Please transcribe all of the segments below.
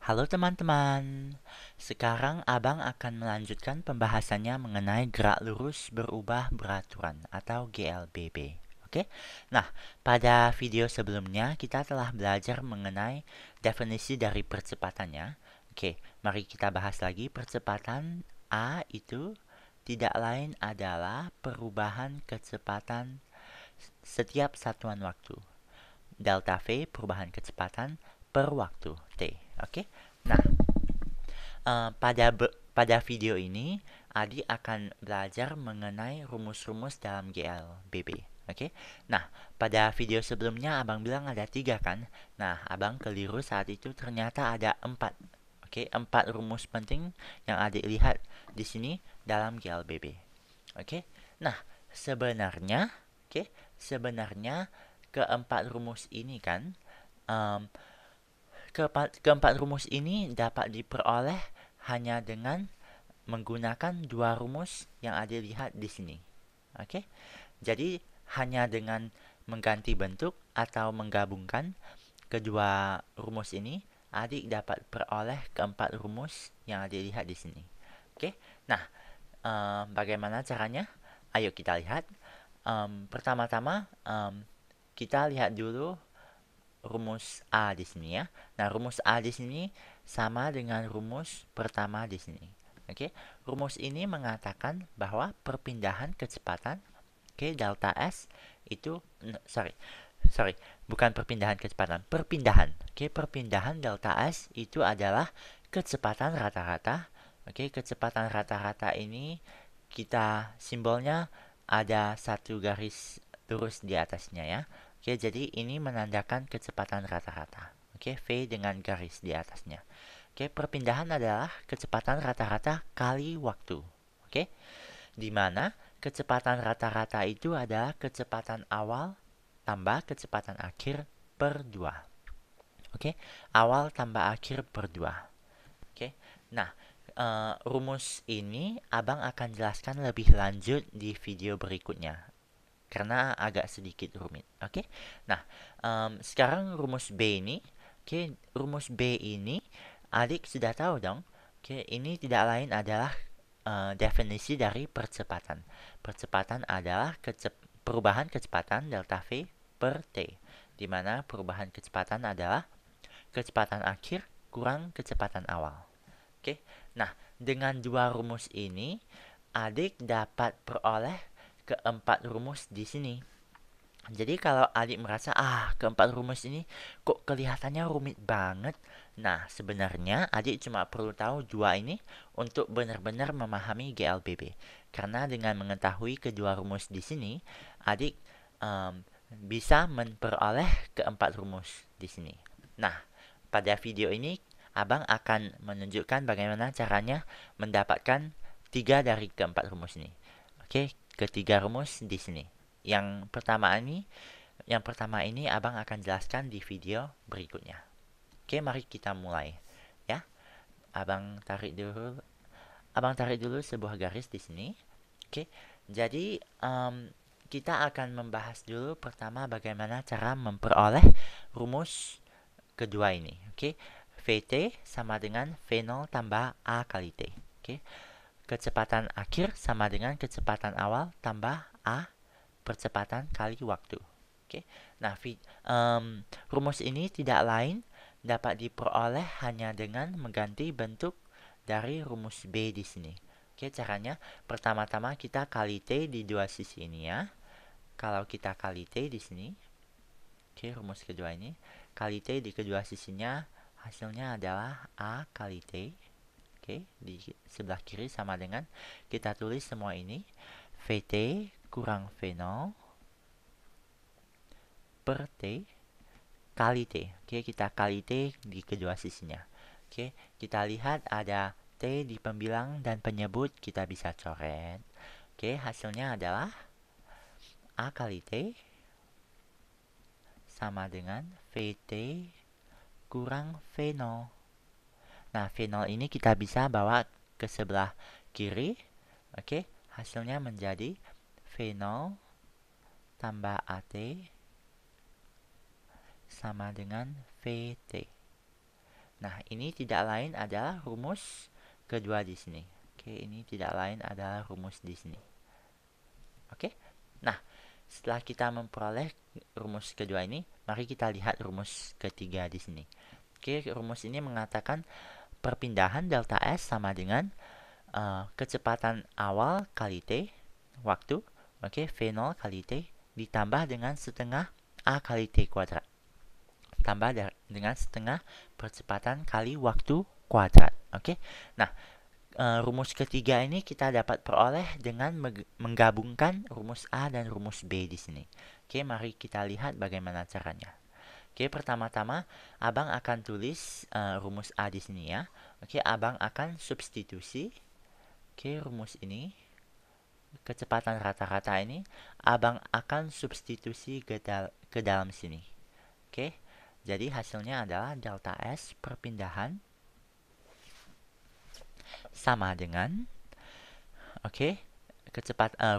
Halo teman-teman, sekarang Abang akan melanjutkan pembahasannya mengenai gerak lurus berubah beraturan atau GLBB. Oke, nah pada video sebelumnya kita telah belajar mengenai definisi dari percepatannya. Oke, mari kita bahas lagi. Percepatan A itu tidak lain adalah perubahan kecepatan setiap satuan waktu. Delta V perubahan kecepatan per waktu T. Oke. Nah, pada video ini Adi akan belajar mengenai rumus-rumus dalam GLBB. Oke. Nah, pada video sebelumnya Abang bilang ada 3 kan? Nah, Abang keliru saat itu ternyata ada 4. Oke, 4 rumus penting yang Adi lihat di sini dalam GLBB. Oke. Nah, sebenarnya sebenarnya keempat rumus ini kan um, keempat rumus ini dapat diperoleh hanya dengan menggunakan dua rumus yang ada lihat di sini. Oke. Jadi hanya dengan mengganti bentuk atau menggabungkan kedua rumus ini, adik dapat peroleh keempat rumus yang ada lihat di sini. Oke. Nah, bagaimana caranya? Ayo kita lihat. Pertama-tama kita lihat dulu rumus A di sini ya. Nah, rumus A di sini sama dengan rumus pertama di sini. Oke, rumus ini mengatakan bahwa perpindahan kecepatan delta S itu sorry, bukan perpindahan kecepatan, perpindahan. Perpindahan delta S itu adalah kecepatan rata-rata. Kecepatan rata-rata ini kita simbolnya ada satu garis lurus di atasnya ya. Jadi ini menandakan kecepatan rata-rata. V dengan garis di atasnya. Perpindahan adalah kecepatan rata-rata kali waktu. Di mana kecepatan rata-rata itu adalah kecepatan awal tambah kecepatan akhir per 2. Awal tambah akhir per 2. Nah, rumus ini Abang akan jelaskan lebih lanjut di video berikutnya karena agak sedikit rumit. Nah, sekarang rumus B ini. Rumus B ini adik sudah tahu dong. Ini tidak lain adalah definisi dari percepatan. Percepatan adalah perubahan kecepatan delta V per T, di mana perubahan kecepatan adalah kecepatan akhir kurang kecepatan awal. Nah, dengan dua rumus ini, adik dapat peroleh keempat rumus di sini. Jadi kalau adik merasa, keempat rumus ini kok kelihatannya rumit banget. Nah, sebenarnya adik cuma perlu tahu dua ini untuk benar-benar memahami GLBB. Karena dengan mengetahui kedua rumus di sini, adik bisa memperoleh keempat rumus di sini. Nah, pada video ini Abang akan menunjukkan bagaimana caranya mendapatkan tiga dari keempat rumus ini. Ketiga rumus di sini. Yang pertama ini Abang akan jelaskan di video berikutnya. Mari kita mulai. Ya, Abang tarik dulu sebuah garis di sini. Jadi kita akan membahas dulu pertama bagaimana cara memperoleh rumus kedua ini. VT sama dengan V0 tambah A kali T. Kecepatan akhir sama dengan kecepatan awal tambah A percepatan kali waktu. Nah, rumus ini tidak lain dapat diperoleh hanya dengan mengganti bentuk dari rumus B di sini. Caranya pertama-tama kita kali T di dua sisi ini ya. Kalau kita kali T di sini, rumus kedua ini, kali T di kedua sisinya, hasilnya adalah A kali T. Di sebelah kiri sama dengan kita tulis semua ini VT kurang V0 per T kali T. Kita kali T di kedua sisinya. Kita lihat ada T di pembilang dan penyebut, kita bisa coret. Hasilnya adalah A kali T sama dengan VT kurang V0. Nah, V0 ini kita bisa bawa ke sebelah kiri. Hasilnya menjadi V0 tambah AT sama dengan VT. Nah, ini tidak lain adalah rumus kedua di sini. Oke, ini tidak lain adalah rumus di sini. Oke. Nah, setelah kita memperoleh rumus kedua ini, mari kita lihat rumus ketiga di sini. Oke, rumus ini mengatakan perpindahan delta S sama dengan kecepatan awal kali T, waktu, oke, V0 kali T, ditambah dengan setengah A kali T kuadrat. Tambah dengan setengah percepatan kali waktu kuadrat. Oke. Nah, rumus ketiga ini kita dapat peroleh dengan menggabungkan rumus A dan rumus B di sini. Oke, mari kita lihat bagaimana caranya. Oke, pertama-tama Abang akan tulis rumus A di sini ya. Oke, Abang akan substitusi. Oke, rumus ini, kecepatan rata-rata ini, Abang akan substitusi ke dalam sini. Oke, jadi hasilnya adalah delta S perpindahan sama dengan, oke,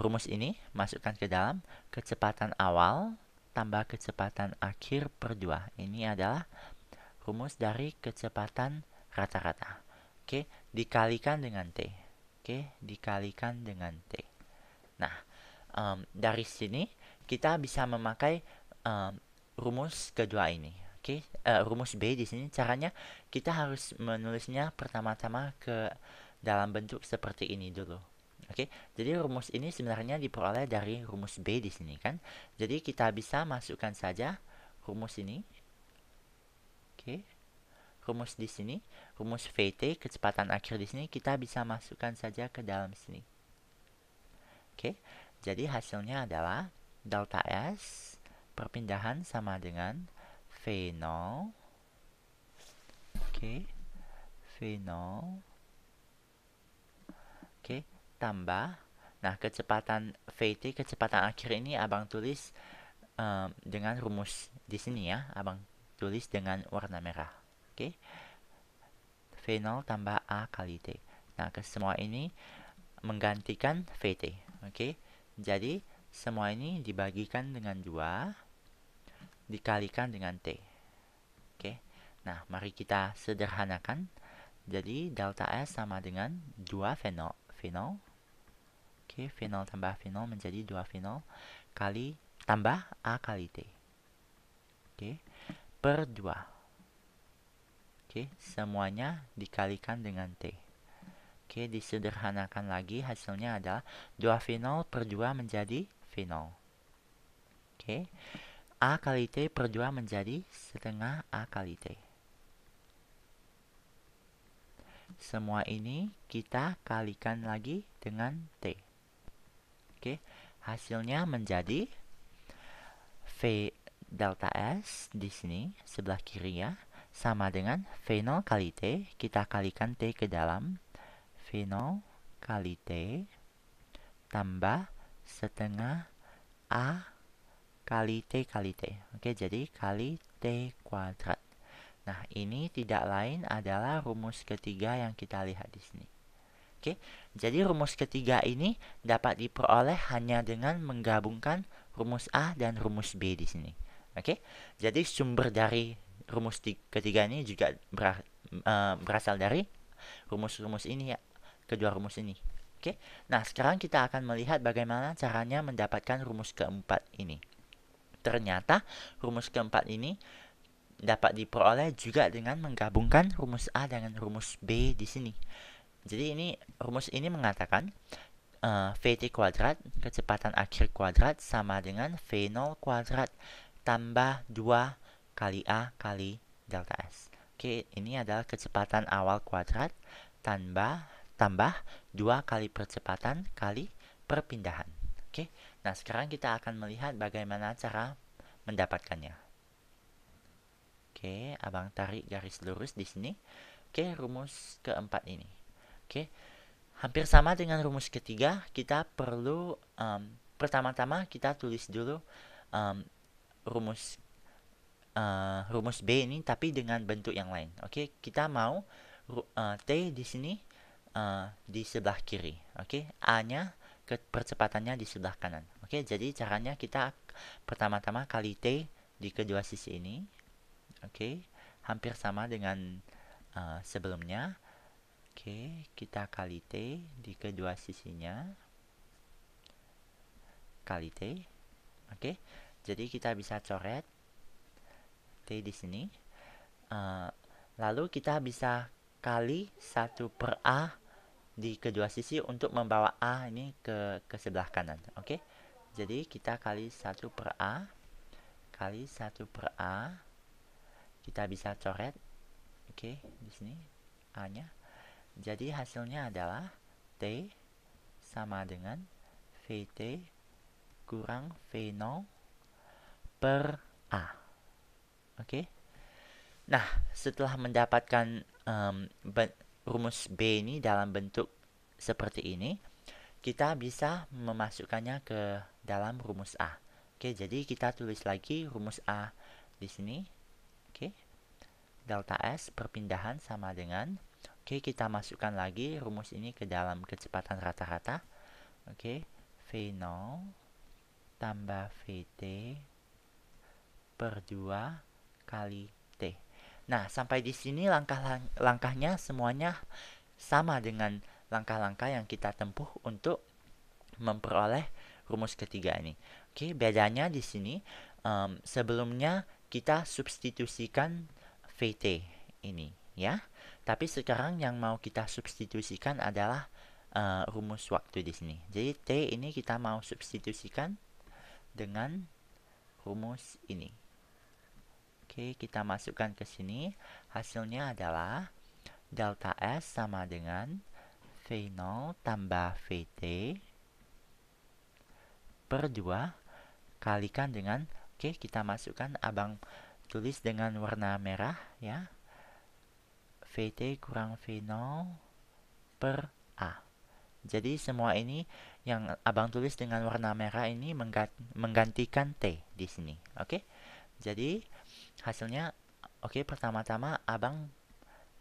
rumus ini masukkan ke dalam kecepatan awal tambah kecepatan akhir per 2. Ini adalah rumus dari kecepatan rata-rata. Oke, dikalikan dengan T. Oke, dikalikan dengan T. Nah, dari sini kita bisa memakai rumus kedua ini. Oke, rumus B di sini caranya kita harus menulisnya pertama-tama ke dalam bentuk seperti ini dulu. Oke, jadi rumus ini sebenarnya diperoleh dari rumus B di sini kan. Jadi kita bisa masukkan saja rumus ini. Oke, rumus di sini, rumus VT kecepatan akhir di sini kita bisa masukkan saja ke dalam sini. Oke, jadi hasilnya adalah delta S perpindahan sama dengan V0. Oke, V0. Oke, tambah. Nah, kecepatan VT, kecepatan akhir ini Abang tulis dengan rumus di sini ya. Abang tulis dengan warna merah. Oke, V0 tambah A kali T. Nah, ke semua ini menggantikan VT. Oke, jadi semua ini dibagikan dengan 2, dikalikan dengan T. Oke, nah mari kita sederhanakan. Jadi delta S sama dengan 2 V0. Oke, V0 tambah V0 menjadi 2 V0 kali tambah A kali T. Oke, per 2. Oke, semuanya dikalikan dengan T. Oke, disederhanakan lagi, hasilnya adalah 2 V0 per 2 menjadi V0. Oke, A kali T per 2 menjadi setengah A kali T. Semua ini kita kalikan lagi dengan T. Oke, hasilnya menjadi V delta S di sini sebelah kiri ya, sama dengan V0 kali T, kita kalikan T ke dalam, V0 kali T tambah setengah A kali T kali T. Oke, jadi kali T kuadrat. Nah, ini tidak lain adalah rumus ketiga yang kita lihat di sini. Oke, jadi rumus ketiga ini dapat diperoleh hanya dengan menggabungkan rumus A dan rumus B di sini. Oke, jadi sumber dari rumus ketiga ini juga berasal dari rumus-rumus ini ya, kedua rumus ini. Oke, nah sekarang kita akan melihat bagaimana caranya mendapatkan rumus keempat ini. Ternyata rumus keempat ini dapat diperoleh juga dengan menggabungkan rumus A dengan rumus B di sini. Jadi rumus ini mengatakan VT kuadrat, kecepatan akhir kuadrat sama dengan V0 kuadrat tambah 2 kali A kali delta S. Oke, ini adalah kecepatan awal kuadrat tambah 2 kali percepatan kali perpindahan. Oke, nah sekarang kita akan melihat bagaimana cara mendapatkannya. Oke, Abang tarik garis lurus di sini. Oke, rumus keempat ini. Oke, hampir sama dengan rumus ketiga. Kita perlu pertama-tama kita tulis dulu rumus B ini, tapi dengan bentuk yang lain. Oke, kita mau T di sini di sebelah kiri. Oke, A-nya percepatannya di sebelah kanan. Oke, jadi caranya kita pertama-tama kali T di kedua sisi ini. Oke, hampir sama dengan sebelumnya. Oke, kita kali T di kedua sisinya. Kali T. Oke, jadi kita bisa coret T di sini. Lalu kita bisa kali 1 per A di kedua sisi untuk membawa A ini ke sebelah kanan. Oke, jadi kita kali 1 per A. Kali 1 per A. Kita bisa coret. Oke, di sini A-nya. Jadi hasilnya adalah T sama dengan VT kurang V0 per A. Oke. Nah, setelah mendapatkan rumus B ini dalam bentuk seperti ini, kita bisa memasukkannya ke dalam rumus A. Oke, jadi kita tulis lagi rumus A di sini. Oke. Delta S perpindahan sama dengan, oke, kita masukkan lagi rumus ini ke dalam kecepatan rata-rata. Oke, V0 tambah VT per 2 kali T. Nah, sampai di sini langkah-langkahnya semuanya sama dengan langkah-langkah yang kita tempuh untuk memperoleh rumus ketiga ini. Oke, bedanya di sini sebelumnya kita substitusikan VT ini, ya. Tapi sekarang yang mau kita substitusikan adalah rumus waktu di sini. Jadi T ini kita mau substitusikan dengan rumus ini. Oke, kita masukkan ke sini. Hasilnya adalah delta S sama dengan V0 tambah VT per 2 kalikan dengan, oke, kita masukkan, abang tulis dengan warna merah, ya. VT kurang V0 per A. Jadi semua ini yang abang tulis dengan warna merah ini menggantikan T di sini. Oke. Jadi hasilnya, oke, pertama-tama abang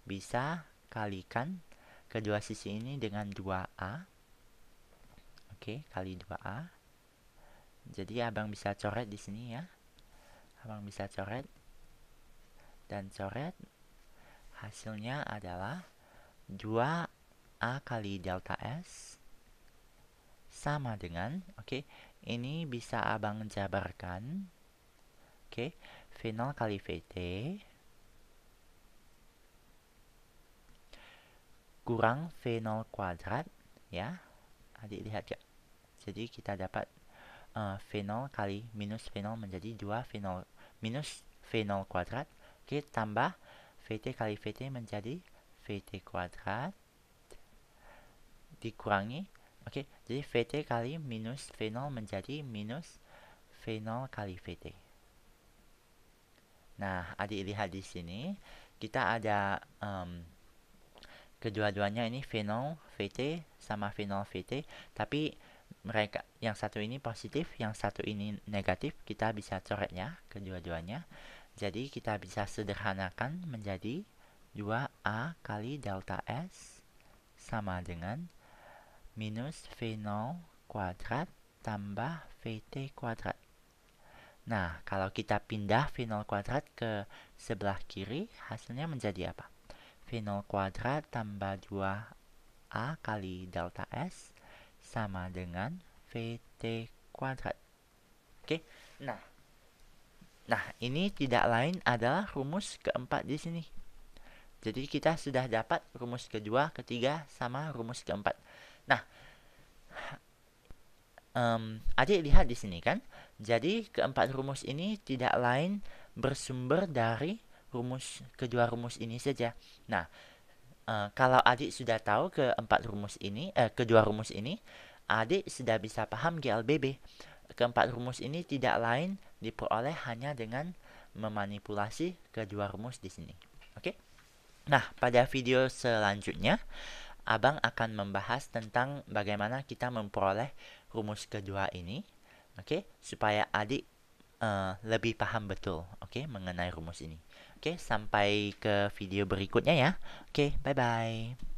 bisa kalikan kedua sisi ini dengan 2A. Oke, kali 2A. Jadi abang bisa coret di sini, ya. Abang bisa coret dan coret. Hasilnya adalah 2A kali delta S sama dengan, oke, ini bisa abang jabarkan. Oke, V0 kali VT kurang V0 kuadrat, ya. Adik lihat ya. Jadi kita dapat V0 kali minus V0 menjadi 2 V0 minus V0 kuadrat. Oke, tambah VT kali VT menjadi VT kuadrat dikurangi. Oke, jadi VT kali minus V0 menjadi minus V0 kali VT. Nah, adik lihat di sini kita ada kedua-duanya ini V0 VT sama V0 VT, tapi mereka yang satu ini positif, yang satu ini negatif. Kita bisa coretnya kedua-duanya. Jadi kita bisa sederhanakan menjadi 2A kali delta S sama dengan minus V0 kuadrat tambah VT kuadrat. Nah, kalau kita pindah V0 kuadrat ke sebelah kiri, hasilnya menjadi apa? V0 kuadrat tambah 2A kali delta S sama dengan VT kuadrat. Oke, nah ini tidak lain adalah rumus keempat di sini. Jadi kita sudah dapat rumus kedua, ketiga, sama rumus keempat. Nah, adik lihat di sini kan. Jadi keempat rumus ini tidak lain bersumber dari kedua rumus ini saja. Nah, kalau adik sudah tahu kedua rumus ini, adik sudah bisa paham GLBB. Keempat rumus ini tidak lain diperoleh hanya dengan memanipulasi kedua rumus di sini. Oke? Nah, pada video selanjutnya, abang akan membahas tentang bagaimana kita memperoleh rumus kedua ini, oke, supaya adik lebih paham betul, oke, mengenai rumus ini. Oke, sampai ke video berikutnya ya. Oke, bye-bye.